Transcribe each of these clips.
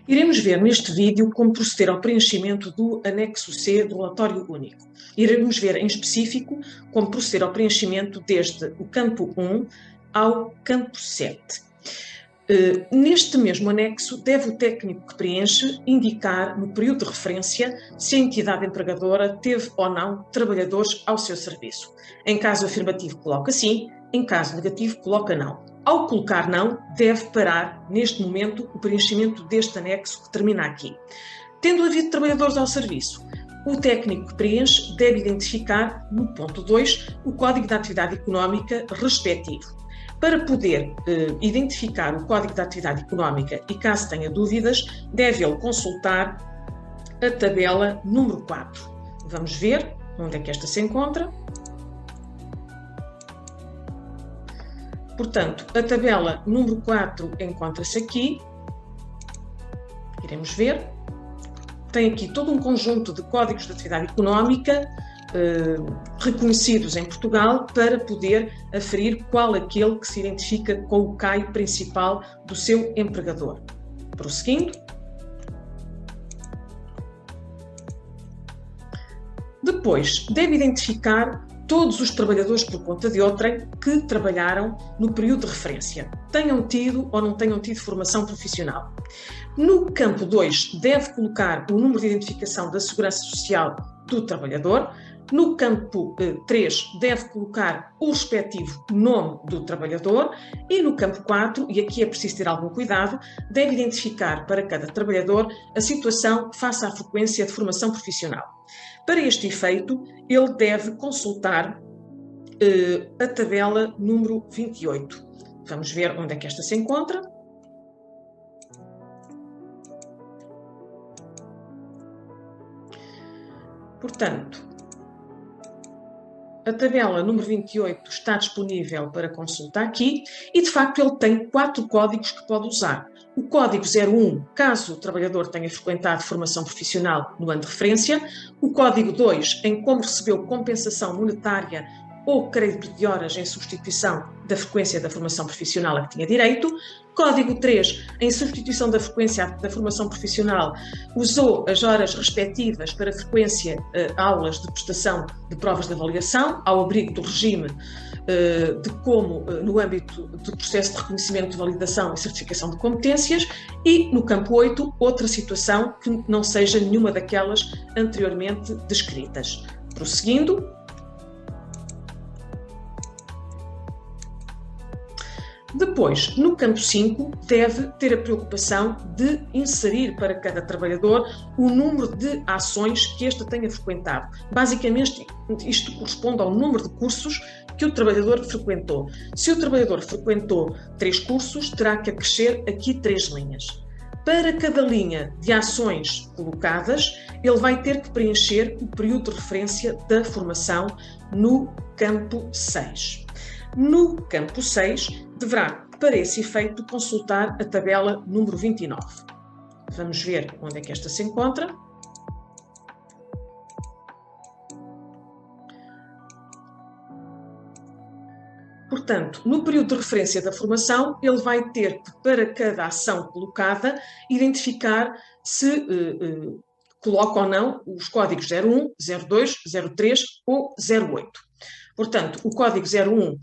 Iremos ver neste vídeo como proceder ao preenchimento do anexo C do relatório único. Iremos ver em específico como proceder ao preenchimento desde o campo 1 ao campo 7. Neste mesmo anexo, deve o técnico que preenche indicar no período de referência se a entidade empregadora teve ou não trabalhadores ao seu serviço. Em caso afirmativo, coloca sim, em caso negativo, coloca não. Ao colocar não, deve parar, neste momento, o preenchimento deste anexo que termina aqui. Tendo havido trabalhadores ao serviço, o técnico que preenche deve identificar, no ponto 2, o código de atividade económica respectivo. Para poder identificar o código de atividade económica e, caso tenha dúvidas, deve ele consultar a tabela número 4. Vamos ver onde é que esta se encontra. Portanto, a tabela número 4 encontra-se aqui. Iremos ver. Tem aqui todo um conjunto de códigos de atividade económica reconhecidos em Portugal para poder aferir qual aquele que se identifica com o CAI principal do seu empregador. Prosseguindo. Depois, deve identificar todos os trabalhadores por conta de outrem que trabalharam no período de referência, tenham tido ou não tenham tido formação profissional. No campo 2, deve colocar o número de identificação da Segurança Social do trabalhador. No campo 3, deve colocar o respectivo nome do trabalhador e no campo 4, e aqui é preciso ter algum cuidado, deve identificar para cada trabalhador a situação face à frequência de formação profissional. Para este efeito, ele deve consultar a tabela número 28. Vamos ver onde é que esta se encontra. Portanto, a tabela número 28 está disponível para consulta aqui e, de facto, ele tem 4 códigos que pode usar. O código 01, caso o trabalhador tenha frequentado formação profissional no ano de referência. O código 2, em como recebeu compensação monetária ou crédito de horas em substituição da frequência da formação profissional a que tinha direito. Código 3, em substituição da frequência da formação profissional, usou as horas respectivas para frequência aulas de prestação de provas de avaliação, ao abrigo do regime de como, no âmbito do processo de reconhecimento de validação e certificação de competências. E, no campo 8, outra situação que não seja nenhuma daquelas anteriormente descritas. Prosseguindo. Depois, no campo 5, deve ter a preocupação de inserir para cada trabalhador o número de ações que este tenha frequentado. Basicamente, isto corresponde ao número de cursos que o trabalhador frequentou. Se o trabalhador frequentou 3 cursos, terá que acrescer aqui 3 linhas. Para cada linha de ações colocadas, ele vai ter que preencher o período de referência da formação no campo 6. No campo 6, deverá, para esse efeito, consultar a tabela número 29. Vamos ver onde é que esta se encontra. Portanto, no período de referência da formação, ele vai ter que, para cada ação colocada, identificar se coloca ou não os códigos 01, 02, 03 ou 08. Portanto, o código 01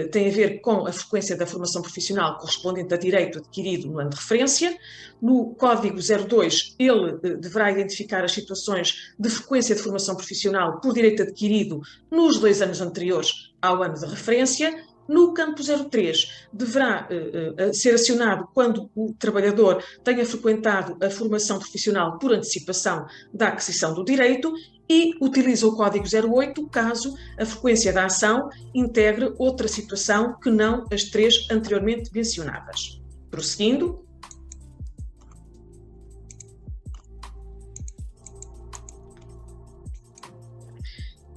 tem a ver com a frequência da formação profissional correspondente a direito adquirido no ano de referência. No código 02, ele deverá identificar as situações de frequência de formação profissional por direito adquirido nos 2 anos anteriores ao ano de referência. No campo 03, deverá ser acionado quando o trabalhador tenha frequentado a formação profissional por antecipação da aquisição do direito e utiliza o código 08 caso a frequência da ação integre outra situação que não as 3 anteriormente mencionadas. Prosseguindo.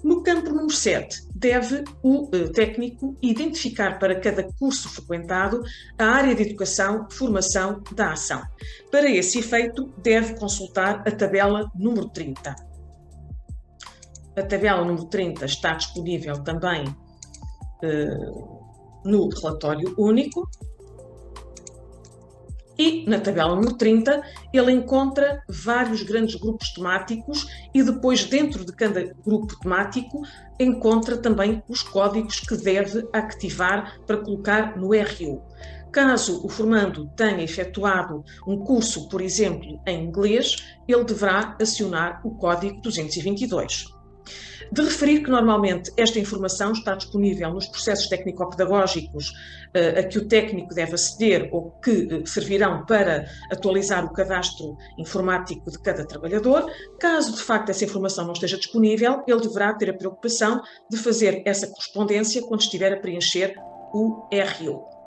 No campo número 7, deve o técnico identificar para cada curso frequentado a área de educação, formação da ação. Para esse efeito, deve consultar a tabela número 30. A tabela número 30 está disponível também no relatório único. E na tabela número 30, ele encontra vários grandes grupos temáticos e depois, dentro de cada grupo temático, encontra também os códigos que deve ativar para colocar no RU. Caso o formando tenha efetuado um curso, por exemplo, em inglês, ele deverá acionar o código 222. De referir que normalmente esta informação está disponível nos processos técnico-pedagógicos a que o técnico deve aceder ou que servirão para atualizar o cadastro informático de cada trabalhador. Caso de facto essa informação não esteja disponível, ele deverá ter a preocupação de fazer essa correspondência quando estiver a preencher o RU.